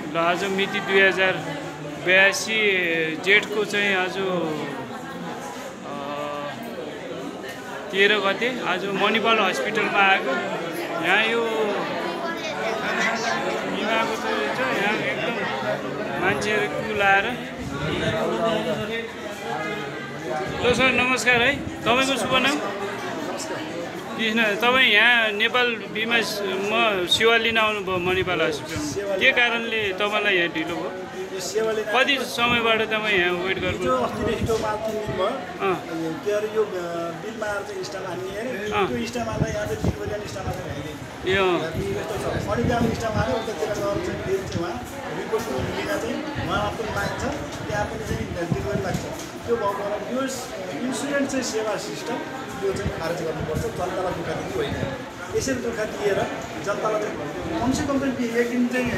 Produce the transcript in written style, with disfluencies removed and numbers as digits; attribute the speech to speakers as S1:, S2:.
S1: ल आज मिति 2082 जेठको चाहिँ आज 13 गते आज मणिपाल हस्पिटलमा आएको। यहाँ यो बिमाको चाहिँ यहाँ एकदम मान्छेहरू क्यु लाएर। ल सर नमस्कार है, तपाईँको शुभ नाम? कृष्ण, तपाईँ यहाँ नेपाल बिमा सेवा लिन आउनुभयो मणिपाल हस्पिटलमा, के कारणले तपाईँलाई यहाँ ढिलो भयो? कति समयबाट तपाईँ यहाँ वेट गर्नु?
S2: यो बिलमा चाहिँ स्टाफ हान्ने अरे त्यो स्टाफ हाल्दा यहाँ चाहिँ तिब्बतियन स्टाफ हाल्दा
S1: यो
S2: मणिपाल स्टाफ हाल्यो उतातिर गएर चाहिँ बिल चाहिँ उहाँ रिपोर्ट लिन चाहिँ उहाँ आफ्नो लाग्छ, त्यहाँ पनि चाहिँ तिब्बत लाग्छ। त्यो भएको यो इन्सुरेन्स चाहिँ सेवा सिस्टम यो चाहिँ खारेज गर्नुपर्छ, जनतालाई दुःख दिनु होइन। यसरी दुःख दिएर जनतालाई चाहिँ कमसेकम चाहिँ एक दिन चाहिँ